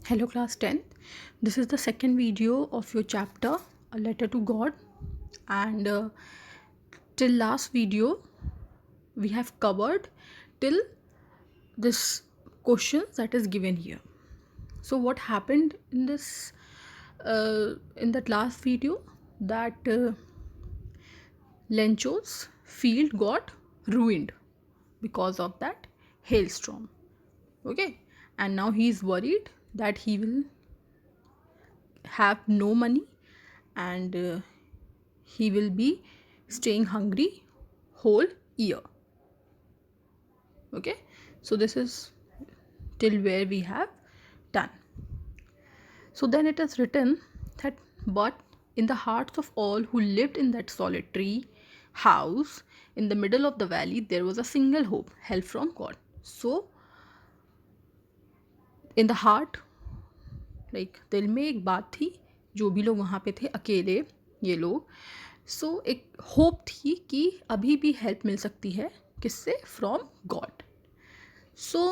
Hello class 10th. This is the second video of your chapter A Letter to God, and till last video we have covered till this question that is given here. So what happened in this in that last video, that Lencho's field got ruined because of that hailstorm. Okay, and now he is worried that he will have no money, and he will be staying hungry whole year. Okay, so this is till where we have done. So then it is written that, but in the hearts of all who lived in that solitary house in the middle of the valley there was a single hope, help from God. So in the heart, like दिल में एक बात थी, जो भी लोग वहाँ पे थे अकेले ये लोग, सो एक होप थी कि अभी भी हेल्प मिल सकती है, किससे? From God. So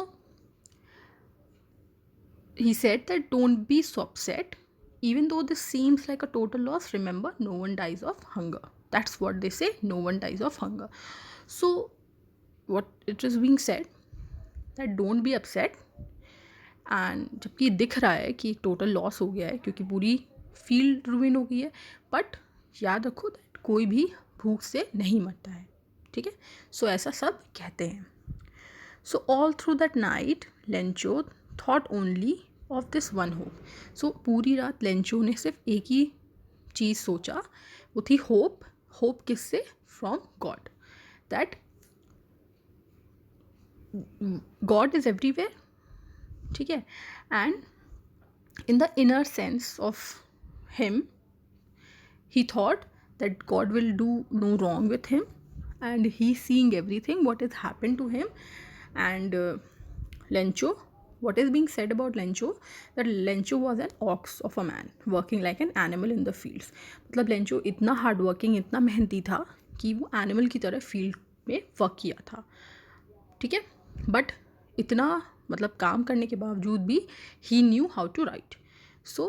he said that don't be so upset, even though this seems like a total loss, remember no one dies of hunger. That's what they say, no one dies of hunger. So what it is being said that don't be upset, and जबकि दिख रहा है कि एक total loss हो गया है क्योंकि पूरी फील्ड रुइन हो गई है, बट याद रखो दैट कोई भी भूख से नहीं मरता है. ठीक है, सो ऐसा सब कहते हैं. So all through that night Lencho thought only of this one hope. So पूरी रात लेंचो ने सिर्फ एक ही चीज़ सोचा, वो थी होप. होप किससे? From God. That God is everywhere. ठीक है, and in the inner sense of him he thought that God will do no wrong with him, and he seeing everything what is happen to him. And Lencho, what is being said about Lencho, that Lencho was an ox of a man working like an animal in the fields. मतलब Lencho इतना hard working, इतना मेहनती था कि वो animal की तरह field में वर्क किया था. ठीक है, बट इतना मतलब काम करने के बावजूद भी ही न्यू हाउ टू राइट. सो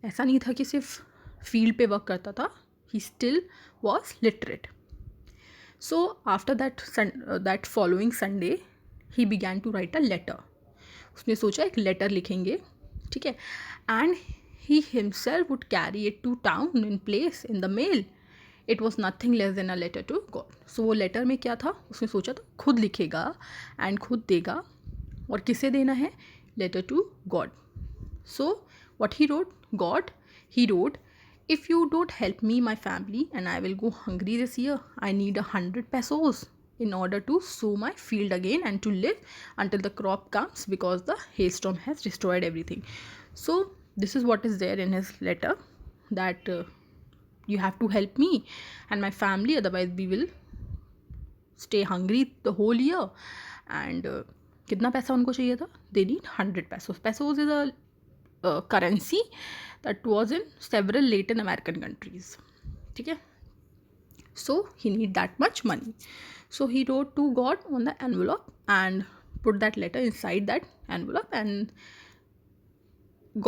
ऐसा नहीं था कि सिर्फ फील्ड पे वर्क करता था, he still was literate. So after that following Sunday he began to write a letter. उसने सोचा एक लेटर लिखेंगे. ठीक है, and he himself would carry it to town in place in the mail. It was nothing less than a letter to God. So वो letter में क्या था, उसने सोचा था खुद लिखेगा एंड खुद देगा. और किसे देना है? Letter to God. So what he wrote? God, he wrote, if you don't help me my family and I will go hungry this year, I need 100 pesos in order to sow my field again and to live until the crop comes, because the hailstorm has destroyed everything. So this is what is there in his letter, that you have to help me and my family, otherwise we will stay hungry the whole year. And कितना पैसा उनको चाहिए था? They need 100 pesos. Pesos is a currency that was in several Latin American countries. ठीक है, so he need that much money. So he wrote to God on the envelope and put that letter inside that envelope and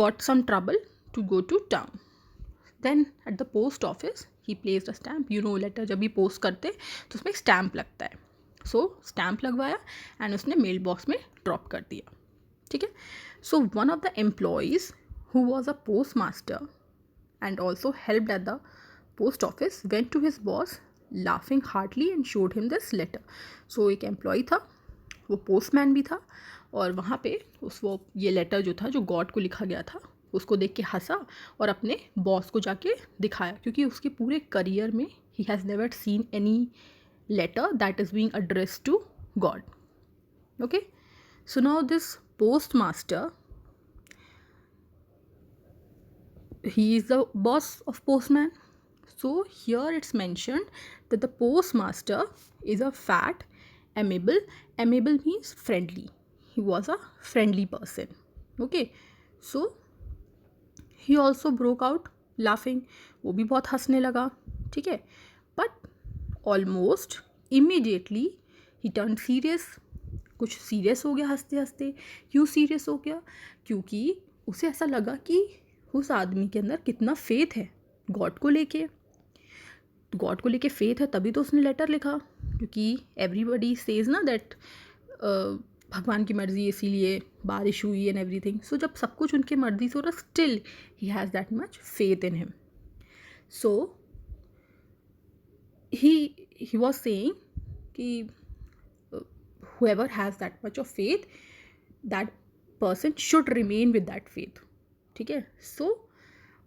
got some trouble to go to town. Then at the post office he placed a stamp. You know, letter जब भी post करते तो उसमें stamp लगता है. So stamp लगवाया and उसने mail box में drop कर दिया. ठीक है, so one of the employees who was a postmaster and also helped at the post office went to his boss laughing heartily and showed him this letter. So एक employ था, वो postman भी था, और वहाँ पे वो ये लेटर जो था, जो गॉड को लिखा गया था, उसको देख के हंसा और अपने बॉस को जाके दिखाया, क्योंकि उसके पूरे करियर में he has never seen any letter that is being addressed to God. Okay, so now this postmaster, he is the boss of postman. So here it's mentioned that the postmaster is a fat, amiable. Amiable means friendly. He was a friendly person. Okay, so he also broke out laughing. वो भी बहुत हंसने लगा. ठीक है, but almost immediately he turned serious. कुछ serious हो गया हंसते हंसते. क्यों सीरियस हो गया? क्योंकि उसे ऐसा लगा कि उस आदमी के अंदर कितना फेथ है गॉड को लेके। गॉड को लेके फेथ है तभी तो उसने लेटर लिखा, क्योंकि एवरीबडी सेज ना दैट भगवान की मर्ज़ी इसीलिए बारिश हुई एंड एवरीथिंग। सो जब सब कुछ उनके मर्ज़ी से हो रहा, still he has that much faith in him. So he was saying कि whoever has that much of faith, that person should remain with that faith, ठीक है। So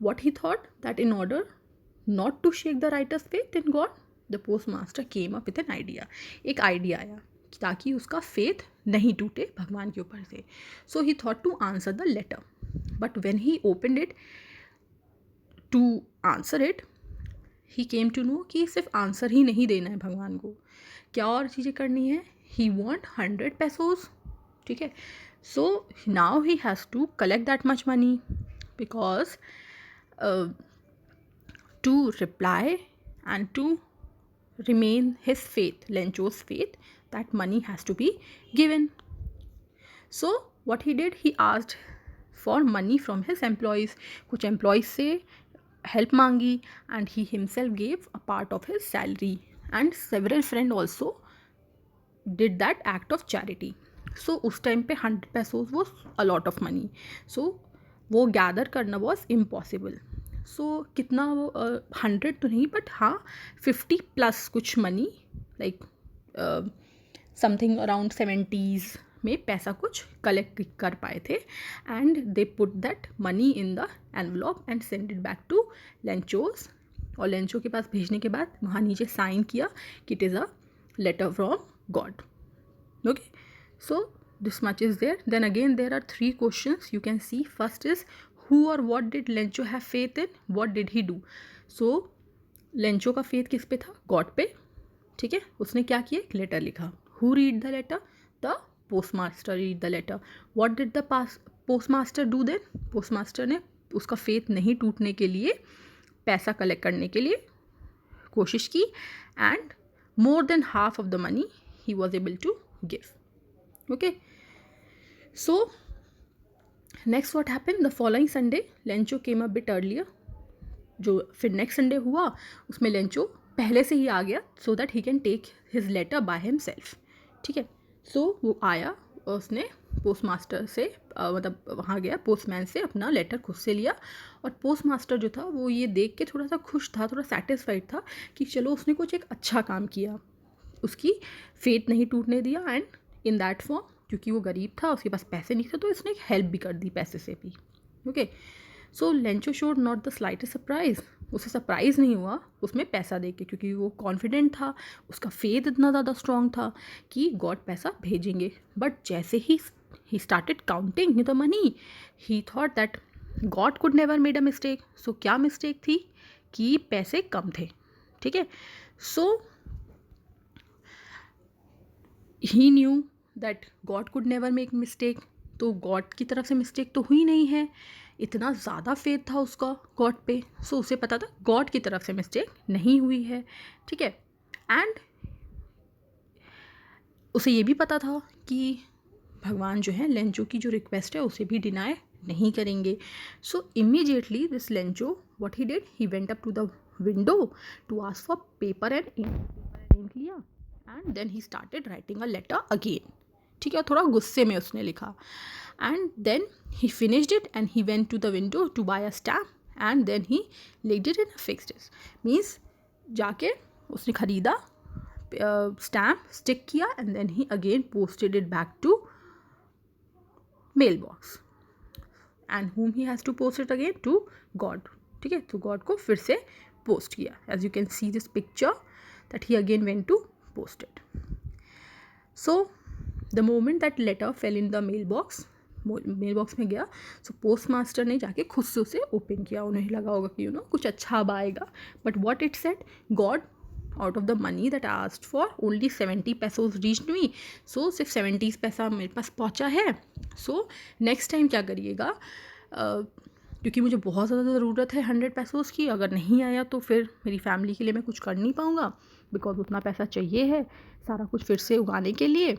what he thought, that in order not to shake the writer's faith in God, the postmaster came up with an idea। एक idea आया ताकि उसका faith नहीं टूटे भगवान के ऊपर से। So he thought to answer the letter, but when he opened it to answer it, he came to know कि सिर्फ आंसर ही नहीं देना है भगवान को, क्या और चीज़ें करनी है। ही वॉन्ट 100 pesos, ठीक है। So now he has to collect that much money because to reply and to remain his faith, Lencho's faith, that money has to be given. So what he did, he asked for money from his employees. कुछ employees से help मांगी and he himself gave a part of his salary, and several friends also did that act of charity। so उस time पे 100 pesos was a lot of money, so वो gather करना was impossible। so कितना वो 100 तो नहीं but हाँ 50 plus कुछ money, like something around 70s में पैसा कुछ कलेक्ट कर पाए थे। And they put that money in the envelope and send it back to Lencho's. और लेंचो के पास भेजने के बाद वहाँ नीचे साइन किया कि it is a letter from God. Okay, so this much is there. Then again there are 3 questions you can see. First is who और what did Lencho have faith in, what did he do. So Lencho का faith किस पे था, God पे, ठीक है। उसने क्या किया, एक लेटर लिखा। Who read the letter, the postmaster read the letter. What did the postmaster do then, postmaster ने उसका फेथ नहीं टूटने के लिए पैसा कलेक्ट करने के लिए कोशिश की, and more than half of the money he was able to give. Okay, so next what happened, the following Sunday Lencho came a bit earlier. जो फिर नेक्स्ट संडे हुआ उसमें लेंचो पहले से ही आ गया, so that he can take his letter by himself, ठीक है। सो वो आया और उसने पोस्टमास्टर से मतलब वहाँ गया, पोस्टमैन से अपना लेटर खुद से लिया। और पोस्टमास्टर जो था वो ये देख के थोड़ा सा खुश था, थोड़ा सेटिस्फाइड था कि चलो उसने कुछ एक अच्छा काम किया, उसकी फेथ नहीं टूटने दिया। एंड इन दैट फॉर्म, क्योंकि वो गरीब था, उसके पास पैसे नहीं थे, तो इसने हेल्प भी कर दी पैसे से भी। Okay, so Lencho showed not the slightest surprise. उसे सरप्राइज़ नहीं हुआ उसमें पैसा दे के, क्योंकि वो कॉन्फिडेंट था, उसका फेथ इतना ज़्यादा स्ट्रॉन्ग था कि गॉड पैसा भेजेंगे। बट जैसे ही started counting the money, he thought that God could never made a mistake. So क्या मिस्टेक थी कि पैसे कम थे, ठीक है। So he knew that God could never make mistake, तो गॉड की तरफ से मिस्टेक तो हुई नहीं है, इतना ज़्यादा फेथ था उसका गॉड पे। सो उसे पता था गॉड की तरफ से मिस्टेक नहीं हुई है, ठीक है। एंड उसे ये भी पता था कि भगवान जो है लेंचो की जो रिक्वेस्ट है उसे भी डिनाई नहीं करेंगे। So immediately this Lencho what he did, he went up to the window to ask for paper and ink लिया, and then he started writing a letter again, ठीक है। थोड़ा गुस्से में उसने लिखा, and then he finished it and he went to the window to buy a stamp and then he laid it in a fixed it, means जाके उसने खरीदा स्टैम्प, स्टिक किया, and then he again posted it back to mailbox, and whom he has to post it again to God, ठीक है। तो God को फिर से पोस्ट किया, as you can see this picture that he again went to post it। so the moment that letter fell in the mailbox में गया, सो postmaster ने जाके खुद से उसे ओपन किया। उन्हें लगा होगा कि कुछ अच्छा अब आएगा, but what it said, God out of the money that I asked for only 70 pesos reached me. So सिर्फ 70 पैसा मेरे पास पहुंचा है। सो नेक्स्ट टाइम क्या करिएगा, क्योंकि मुझे बहुत ज़्यादा ज़रूरत है 100 pesos की, अगर नहीं आया तो फिर मेरी फैमिली के लिए मैं कुछ कर नहीं पाऊँगा, बिकॉज उतना पैसा चाहिए है सारा कुछ फिर से उगाने के लिए।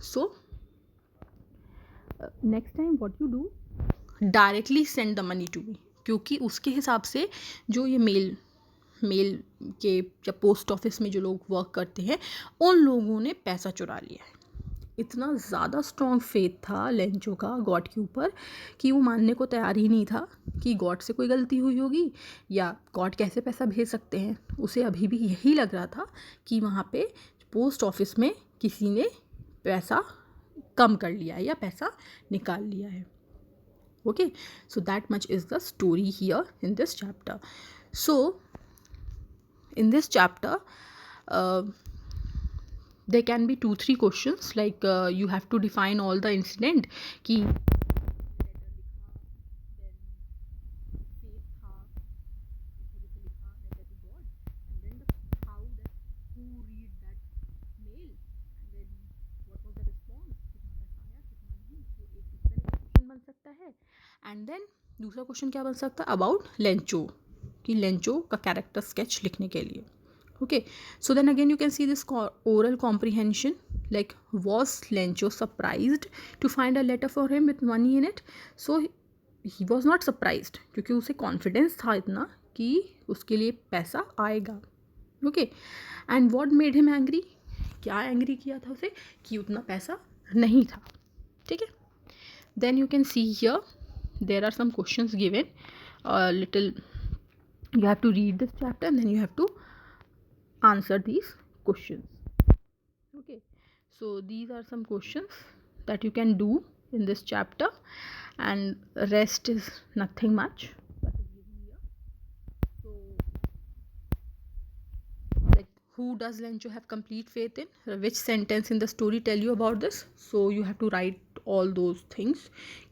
So next time what you do, directly send the money to me, क्योंकि उसके हिसाब से जो ये मेल के या पोस्ट ऑफिस में जो लोग वर्क करते हैं उन लोगों ने पैसा चुरा लिया है। इतना ज़्यादा स्ट्रॉन्ग फेथ था लेंचो का गॉड के ऊपर कि वो मानने को तैयार ही नहीं था कि गॉड से कोई गलती हुई होगी या गॉड कैसे पैसा भेज सकते हैं। उसे अभी भी यही लग रहा था कि वहाँ पे पोस्ट ऑफिस में किसी ने पैसा कम कर लिया है या पैसा निकाल लिया है। Okay, so that much is the story here in this chapter. So in this chapter there can be 2-3 questions, like you have to define all the incident कि बन सकता है। एंड देन दूसरा क्वेश्चन क्या बन सकता है अबाउट लेंचो, कि लेंचो का कैरेक्टर स्केच लिखने के लिए। Okay, so then again you can see this oral comprehension, like was Lencho surprised to find a letter for him with money in it. So he was not surprised, क्योंकि उसे confidence था इतना कि उसके लिए पैसा आएगा। Okay, and what made him angry, क्या एंग्री किया था उसे कि उतना पैसा नहीं था। ठीक है, then you can see here there are some questions given, little you have to read this chapter and then you have to answer these questions. Okay, so these are some questions that you can do in this chapter, and rest is nothing much. So like, who does Lencho have complete faith in? Which sentence in the story tell you about this? So you have to write all those things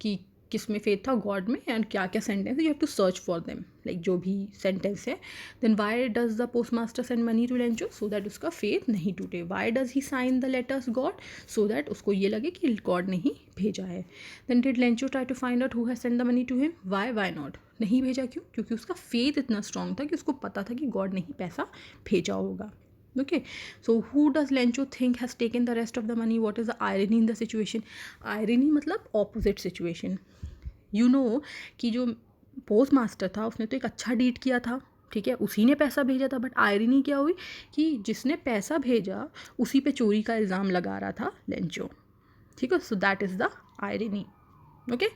कि किस में faith था, God में, and क्या क्या sentence है, you have to search for them, like जो भी सेंटेंस है। Then why does the postmaster send money to Lencho, so that उसका फेथ नहीं टूटे। Why does he sign the letters God, so that उसको ये लगे कि गॉड ने ही भेजा है। Then did Lencho try to find out who has send the money to him, why not, नहीं भेजा क्यों, क्योंकि उसका फेथ इतना स्ट्रॉन्ग था कि उसको पता था कि गॉड ने ही पैसा भेजा होगा। Okay, so who does Lencho think has taken the rest of the money? What is the irony in the situation? Irony मतलब opposite situation. You know कि जो पोस्ट मास्टर था उसने तो एक अच्छा डीड किया था, ठीक है, उसी ने पैसा भेजा था, बट आयरनी क्या हुई कि जिसने पैसा भेजा उसी पे चोरी का इल्ज़ाम लगा रहा था लेंचो। ठीक है, so that is the irony. Okay,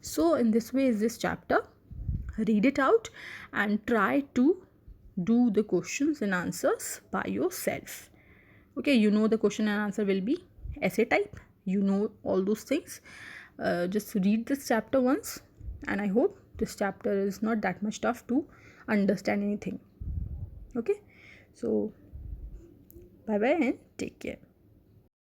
so in this way is this chapter, read it out and try to do the questions and answers by yourself. Okay, you know the question and answer will be essay type, you know all those things. Just read this chapter once, and I hope this chapter is not that much tough to understand anything. Okay, so bye bye and take care.